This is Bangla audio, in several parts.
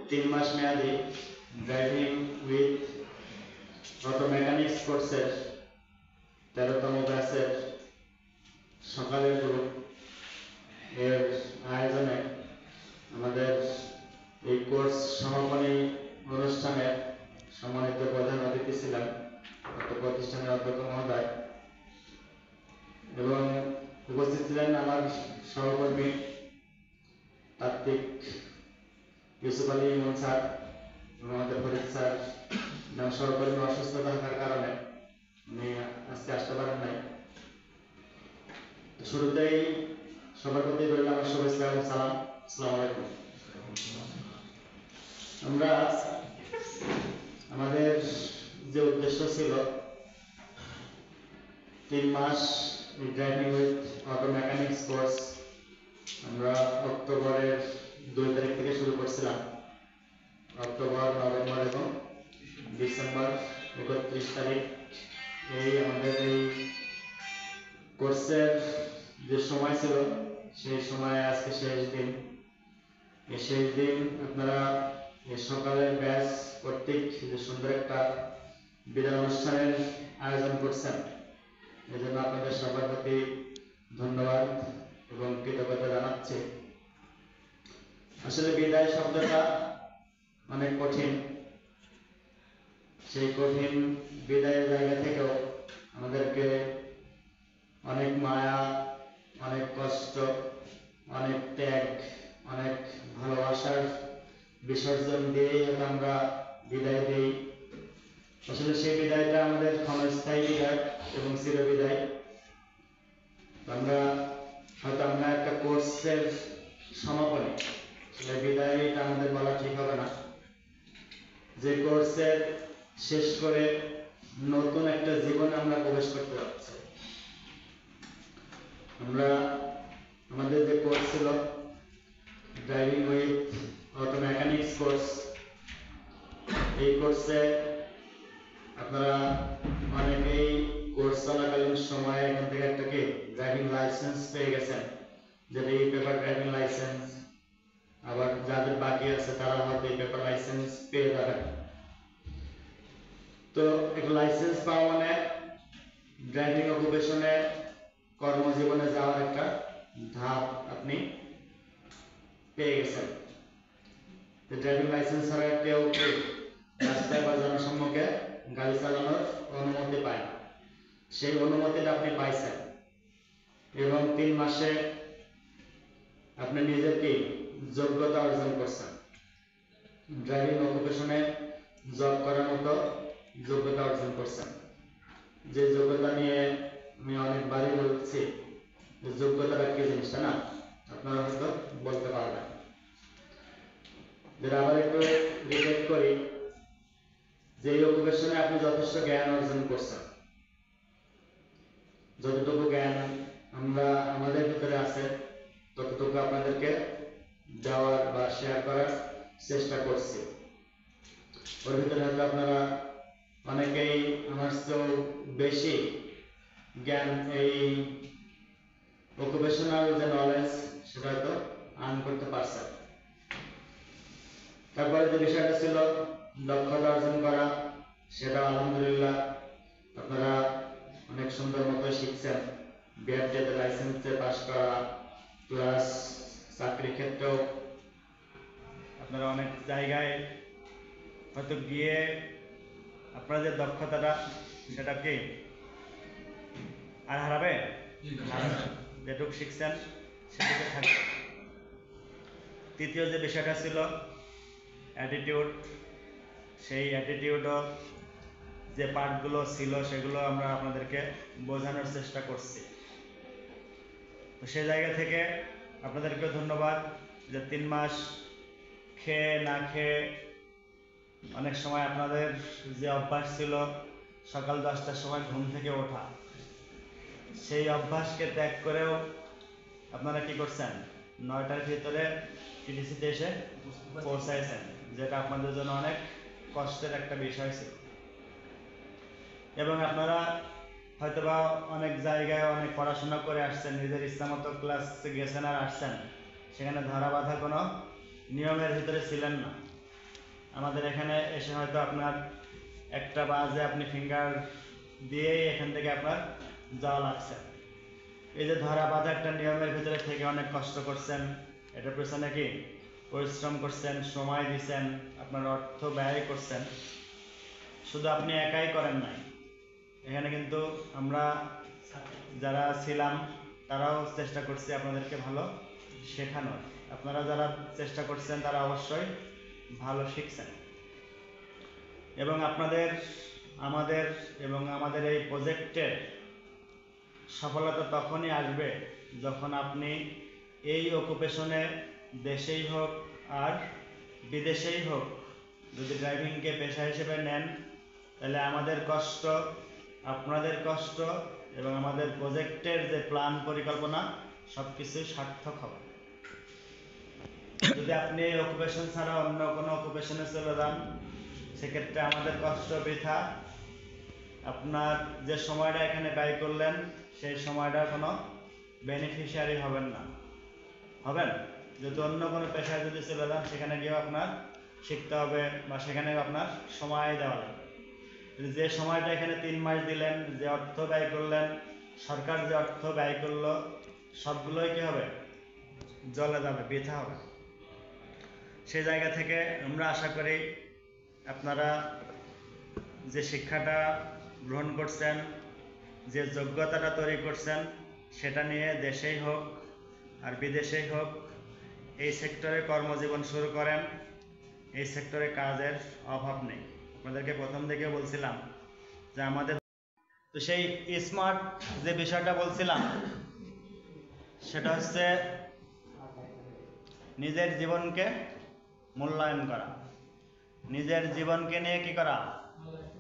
3 মাস মেয়াদী ড্রাইভিং উইথ অটো মেকানিক্স কোর্সের 13তম ব্যাচের সকালের গ্রুপ এর আয়োজনে আমাদের এই কোর্স সমাপনী অনুষ্ঠানে সম্মানিত প্রধান অতিথি ছিলেন প্রতিষ্ঠানের অধ্যক্ষ মহোদয় এবং উপস্থিত ছিলেন আমার সহকর্মী তাত্ত্বিক ইউসুফ আলী ইমন স্যার এবং আমাদের ফরিদ স্যার সহকর্মী অসুস্থ থাকার কারণে উনি আজকে আসতে পারেন নাই। শুরুতেই সবার প্রতি রইল আমার শুভেচ্ছা এবং সালাম। আসসালামু আলাইকুম। আমরা আমাদের যে উদ্দেশ্য ছিল 3 মাস driving with auto mechanics course আমরা অক্টোবরের 2 তারিখ থেকে শুরু করছিলাম। অক্টোবর, নভেম্বর এবং ডিসেম্বর 31 তারিখ এই আমাদের এই কোর্সের যে সময় ছিল সেই সময় আজকে শেষ দিন। এই শেষ দিন আপনারা এই সকালের ব্যাচ কর্তৃক যে সুন্দর একটা বিদায় অনুষ্ঠানের আয়োজন করছেন, এই জন্য আপনাদের সবার প্রতি ধন্যবাদ এবং কৃতজ্ঞতা জানাচ্ছি। আসলে বিদায় শব্দটা অনেক কঠিন, সেই কঠিন বিদায়ের জায়গা থেকেও আমাদেরকে অনেক মায়া, অনেক কষ্ট, অনেক ত্যাগ, অনেক ভালোবাসার বিসর্জন দিয়েই আমরা বিদায় দিই। আসলে সেই বিদায়টা আমাদের ক্ষণস্থায়ী বিদায় এবং চিরবিদায়। আমরা একটা কোর্সের সমাপনী, বিদায় এটা আমাদের বলা ঠিক হবে না। যে কোর্সের শেষ করে নতুন একটা জীবনে আমরা প্রবেশ করতে যাচ্ছি। আমরা আমাদের যে কোর্স ছিল driving with auto mechanics course, এই কোর্সে আপনারা অনেকেই কোর্স চলাকালীন সময়ে এখান থেকে একটা কি ড্রাইভিং লাইসেন্স পেয়ে গেছেন, যেটা এই পেপার ড্রাইভিং লাইসেন্স। আবার যাদের বাকি আছে তারা হয়তো এই পেপার লাইসেন্স পেয়ে যাবেন। তো একটা লাইসেন্স পাওয়া মানে ড্রাইভিং অকুপেশনে কর্মজীবনে যাওয়ার একটা ধাপ আপনি পেয়ে গেছেন। ড্রাইভিং লাইসেন্স ছাড়া কেউ রাস্তায় বা জনসম্মুখে গাড়ি চালানোর অনুমতি পায় না। সেই অনুমতিটা আপনি পাইছেন এবং 3 মাসে আপনি নিজেকে যোগ্যতা অর্জন করছেন, ড্রাইভিং অকুপেশনে জব করার মতো যোগ্যতা অর্জন করছেন। যে যোগ্যতা নিয়ে আমি অনেকবারই বলছি, যোগ্যতাটা কি জিনিসটা না আপনারা হয়তো বলতে পারবেন। যেটা আবার একটু রিলেট করি, যে অকুপেশনে আপনি যথেষ্ট জ্ঞান অর্জন করছেন, যতটুকু জ্ঞান আমরা আমাদের ভিতরে আছে ততটুকু আপনাদেরকে দেওয়ার বা শেয়ার করার চেষ্টা করছি। ওর ভিতরে হয়তো আপনারা অনেকেই আমার চেয়েও বেশি জ্ঞান, এই অকুপেশনাল যে নলেজ সেটা হয়তো আর্ন করতে পারছেন। তারপরে যে বিষয়টা ছিল দক্ষতা অর্জন করা, সেটা আলহামদুলিল্লাহ আপনারা অনেক সুন্দর মতো শিখছেন। বিআরটিতে লাইসেন্সে পাস করা, প্লাস চাকরি ক্ষেত্রেও আপনারা অনেক জায়গায় হয়তো গিয়ে আপনাদের দক্ষতাটা সেটা কি আর হারাবে, যেটুকু শিখছেন সেটুকু থাকবে। তৃতীয় যে বিষয়টা ছিল অ্যাটিটিউড, সেই অ্যাটিটিউডও যে পার্টগুলো ছিল সেগুলো আমরা আপনাদেরকে বোঝানোর চেষ্টা করছি। তো সেই জায়গা থেকে আপনাদেরকে ধন্যবাদ যে 3 মাস খেয়ে না খেয়ে, অনেক সময় আপনাদের যে অভ্যাস ছিল সকাল 10টার সময় ঘুম থেকে ওঠা, সেই অভ্যাসকে ত্যাগ করেও আপনারা কি করছেন 9টার ভিতরে টিটিসিতে এসে পৌঁছাইছেন, যেটা আপনাদের জন্য অনেক কষ্টের একটা বিষয় ছিল। এবং আপনারা হয়তোবা অনেক জায়গায় অনেক পড়াশোনা করে আসছেন, নিজের ইচ্ছা মতো ক্লাসে গেছেন আর আসছেন, সেখানে ধরা বাঁধা কোনো নিয়মের ভিতরে ছিলেন না। আমাদের এখানে এসে হয়তো আপনার একটা বাজে আপনি ফিঙ্গার দিয়েই এখান থেকে আপনার যাওয়া লাগছে। এই যে ধরা বাঁধা একটা নিয়মের ভিতরে থেকে অনেক কষ্ট করছেন, এটার পেছনে কি পরিশ্রম করছেন, সময় দিচ্ছেন, আপনার অর্থ ব্যয় করছেন। শুধু আপনি একাই করেন নাই, এখানে কিন্তু আমরা যারা ছিলাম তারাও চেষ্টা করছি আপনাদেরকে ভালো শেখানোর। আপনারা যারা চেষ্টা করছেন তারা অবশ্যই ভালো শিখছেন। এবং আমাদের এই প্রজেক্টের সফলতা তখনই আসবে যখন আপনি এই অকুপেশনে দেশেই হোক আর বিদেশেই হোক যদি ড্রাইভিংকে পেশা হিসেবে নেন, তাহলে আমাদের কষ্ট, আপনাদের কষ্ট এবং আমাদের প্রজেক্টের যে প্ল্যান পরিকল্পনা সব কিছুই সার্থক হবে। যদি আপনি এই অকুপেশন ছাড়া অন্য কোনো অকুপেশনে চলে যান, সেক্ষেত্রে আমাদের কষ্ট বৃথা। আপনার যে সময়টা এখানে ব্যয় করলেন সেই সময়টার কোনো বেনিফিশিয়ারি হবেন না। হবেন যদি অন্য কোনো পেশায় যদি চলে যান, সেখানে গিয়েও আপনার শিখতে হবে বা সেখানে আপনার সময় দেওয়া লাগবে। যে সময়টা এখানে 3 মাস দিলেন, যে অর্থ ব্যয় করলেন, সরকার যে অর্থ ব্যয় করলো, সবগুলোই কি হবে? জলে যাবে, বৃথা হবে। সেই জায়গা থেকে আমরা আশা করি আপনারা যে শিক্ষাটা গ্রহণ করছেন, যে যোগ্যতাটা তৈরি করছেন, সেটা নিয়ে দেশেই হোক আর বিদেশেই হোক এই সেক্টরে কর্মজীবন শুরু করেন। এই সেক্টরে কাজের অভাব নেই। আপনাদেরকে প্রথম থেকে বলছিলাম যে আমাদের তো সেই স্মার্ট যে বিষয়টা বলছিলাম সেটা হচ্ছে নিজের জীবনকে মূল্যায়ন করা, নিজের জীবনকে নিয়ে কি করা?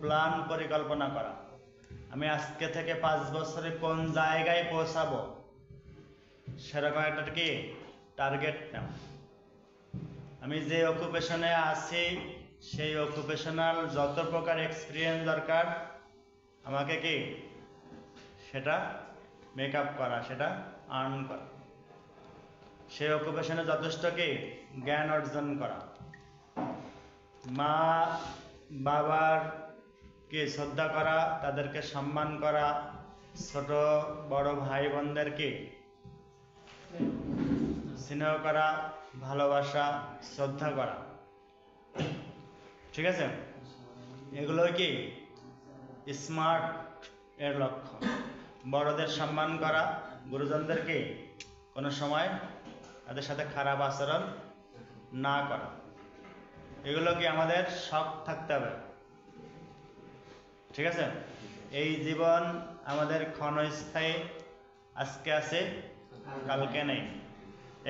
প্ল্যান পরিকল্পনা করা। আমি আজকে থেকে 5 বছরে কোন জায়গায় পৌঁছাবো সেরকম একটা কি টার্গেট নাও। আমি যে অকুপেশনে আছি সেই অকুপেশনাল যত প্রকার এক্সপিরিয়েন্স দরকার আমাকে কি সেটা মেকআপ করা, সেটা আর্ন করা। সেই অকুপেশনে যথেষ্ট কি জ্ঞান অর্জন করা, মা বাবার কে শ্রদ্ধা করা, তাদেরকে সম্মান করা, ছোট বড় ভাই বোনদেরকে স্নেহ করা, ভালোবাসা, শ্রদ্ধা করা। ঠিক আছে, এগুলোই কি স্মার্ট এর লক্ষ্য। বড়দের সম্মান করা, গুরুজনদেরকে কোনো সময় তাদের সাথে খারাপ আচরণ না করা, এগুলো কি আমাদের শখ থাকতে হবে। ঠিক আছে, এই জীবন আমাদের ক্ষণস্থায়ী, আজকে আছে কালকে নেই।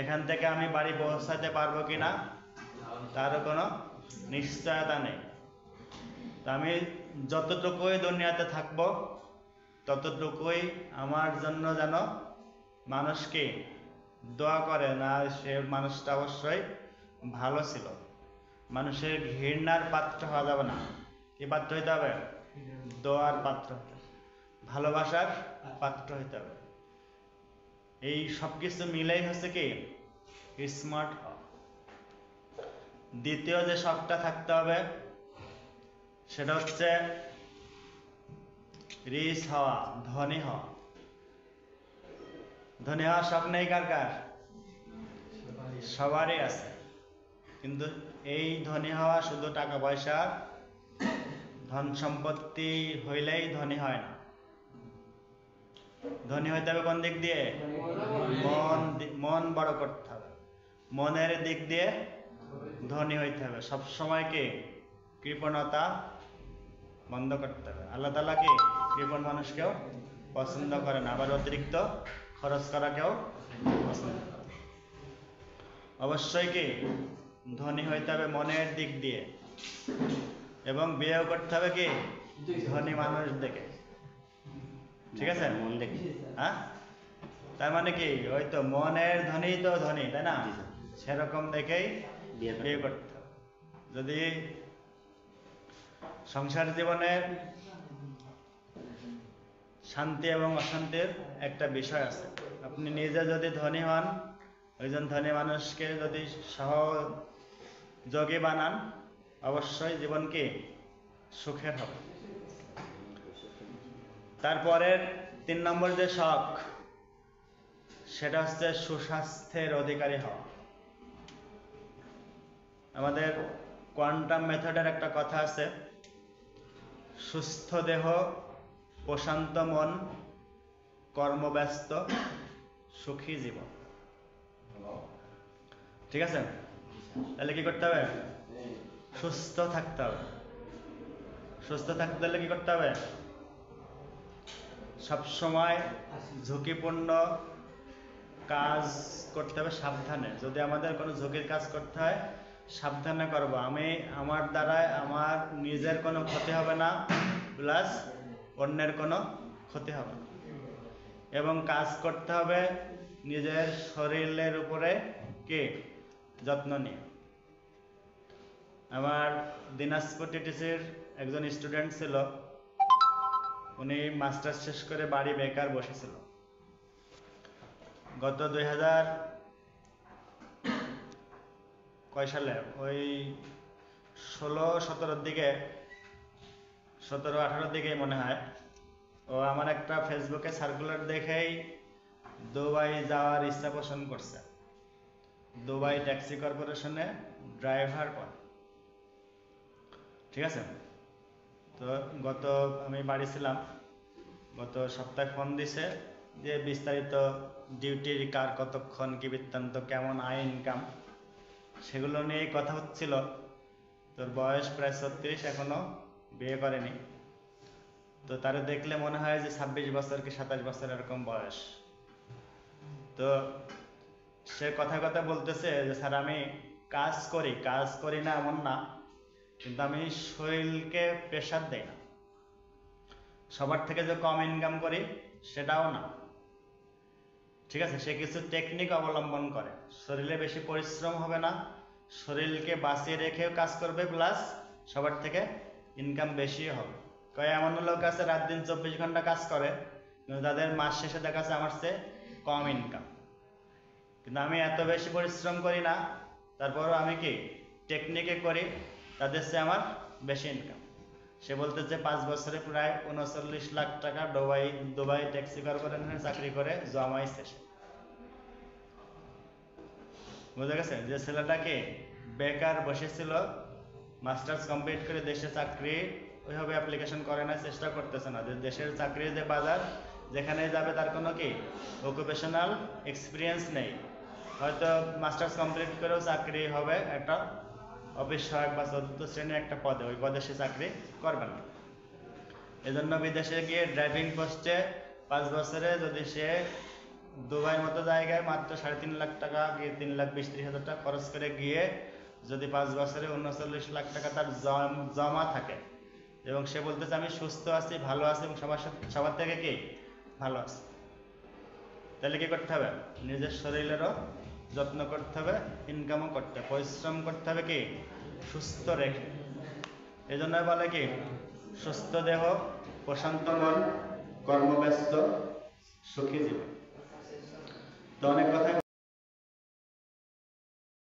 এখান থেকে আমি বাড়ি পৌঁছাতে পারবো কিনা তারও কোনো নিশ্চয়তা নেই। তো আমি যতটুকুই দুনিয়াতে থাকবো ততটুকুই আমার জন্য যেন মানুষকে দোয়া করে, না সে মানুষটা অবশ্যই ভালো ছিল। মানুষের ঘৃণার পাত্র হওয়া যাবে না। কি পাত্র হইতে হবে? দোয়ার পাত্র, ভালোবাসার পাত্র হইতে হবে। এই সবকিছু মিলেই হচ্ছে কি স্মার্ট হওয়া। দ্বিতীয় যে শখটা থাকতে হবে সেটা হচ্ছে রিচ হওয়া, ধনী হওয়া। ধনী হওয়ার শখ নেই কার কার? সবারই আছে। কিন্তু এই ধনী হওয়া শুধু টাকা পয়সা ধন সম্পত্তি হইলেই ধনী হয় না। ধনী হইতে হবে কোন দিক দিয়ে? মন বড় করতে হবে, মনের দিক দিয়ে ধনী হইতে হবে। সবসময় কি কৃপণতা বন্ধ করতে হবে। আল্লাহ তাআলা কি কৃপণ মানুষকেও পছন্দ করে না, আবার অতিরিক্ত খরচ করাকেও পছন্দ করে। অবশ্যই কি ধনী হইতে হবে মনের দিক দিয়ে, এবং বিয়েও করতে হবে কি ধনী মানুষ দেখে। ঠিক আছে, মন দেখে। হ্যাঁ, তার মানে কি ওই তো মনের ধনী তো ধনী, তাই না? সেরকম দেখেই বিয়ে করতে হবে। যদি সংসার জীবনে শান্তি এবং অশান্তির একটা বিষয় আছে। আপনি নিজে যদি ধনী হন, ওইজন ধনী মানুষকে যদি সহযোগী বানান, অবশ্যই জীবন কি সুখের হবে। তারপরের 3 নম্বর যে শখ, সেটা হচ্ছে সুস্বাস্থ্যের অধিকারী হওয়া। আমাদের কোয়ান্টাম মেথডের একটা কথা আছে, সুস্থ দেহ, প্রশান্ত মন, কর্মব্যস্ত, সুখী জীবন। ঠিক আছে? তাহলে কি করতে হবে? সুস্থ থাকতে হবে। সুস্থ থাকতে হলে কি করতে হবে? সবসময় ঝুঁকিপূর্ণ কাজ করতে হবে সাবধানে। যদি আমাদের কোনো ঝুঁকির কাজ করতে হয়, সাবধানে করব। আমি আমার দ্বারায় আমার নিজের কোনো ক্ষতি হবে না, প্লাস অন্যের কোনো ক্ষতি হবে না। এবং কাজ করতে হবে নিজের শরীরের উপরে কি যত্ন নিয়ে। আমার দিনাজপুর টিটিসির একজন স্টুডেন্ট ছিল, উনি মাস্টার্স শেষ করে বাড়ি বেকার বসেছিল। গত 2000 কয় সালে, ওই 16-17 দিকে, 17-18 দিকে মনে হয়, ও আমার একটা ফেসবুকে সার্কুলার দেখেই দুবাই যাওয়ার ইচ্ছা পোষণ করছে। দুবাই ট্যাক্সি কর্পোরেশনে ড্রাইভার পদ। ঠিক আছে? তো আমি বাড়ি ছিলাম, গত সপ্তাহে ফোন দিছে যে বিস্তারিত ডিউটির কার কতক্ষণ, কি বৃত্তান্ত, কেমন আয় ইনকাম, সেগুলো নিয়েই কথা হচ্ছিল। তোর বয়স প্রায় 36, এখনো বিয়ে করেনি। তো তারে দেখলে মনে হয় যে 26 বছর কি 27 বছর এরকম বয়স। তো সে কথা বলতেছে যে স্যার আমি কাজ করি না এমন না, কিন্তু আমি শরীরকে প্রেশার দেই না। সবার থেকে যে কম ইনকাম করি সেটাও না। ঠিক আছে? সে কিছু টেকনিক অবলম্বন করে, শরীরে বেশি পরিশ্রম হবে না, শরীরকে বাঁচিয়ে রেখেও কাজ করবে, প্লাস সবার থেকে ইনকাম বেশি হবে। এমন লোক আছে রাত দিন 24 ঘন্টা কাজ করে, কিন্তু তাদের মাস শেষে দেখা যাচ্ছে আমার চেয়ে কম ইনকাম। কিন্তু আমি এত বেশি পরিশ্রম করি না, তারপরও আমি কি টেকনিকে করি, তাদের চেয়ে আমার বেশি ইনকাম। সে বলতেছে 5 বছরে প্রায় 39 লাখ টাকা দুবাই ট্যাক্সি কর্পোরেশনে চাকরি করে জমাইছে। বুঝা গেছে? যে ছেলেটাকে বেকার বসেছিল, মাস্টার্স কমপ্লিট করে দেশে চাকরি ওইভাবে অ্যাপ্লিকেশন করে না, চেষ্টা করতেছে না। যে দেশের চাকরির যে বাজার, যেখানে যাবে তার কোনো কি অকুপেশনাল এক্সপিরিয়েন্স নেই, হয়তো মাস্টার্স কমপ্লিট করেও চাকরি হবে একটা অফিস সহায়ক বা 4th শ্রেণীর একটা পদে, ওই পদে সে চাকরি করবে না। এজন্য বিদেশে গিয়ে ড্রাইভিং পোস্টে 5 বছরে যদি সে দুবাইয়ের মতো জায়গায় মাত্র 3.5 লাখ টাকা কি 3,20,30,000 টাকা খরচ করে গিয়ে যদি 5 বছরে 39 লাখ টাকা তার জমা থাকে, এবং সে বলতেছে আমি সুস্থ আছি, ভালো আছি, এবং সবার থেকে কি ভালো আছে, তাহলে কি করতে হবে? নিজের শরীরেরও যত্ন করতে হবে, ইনকামও করতে হবে, পরিশ্রম করতে হবে কি সুস্থ রেখে। এই জন্য বলে কি সুস্থ দেহ, প্রশান্ত মন, কর্মব্যস্ত, সুখী জীবন। তো অনেক কথা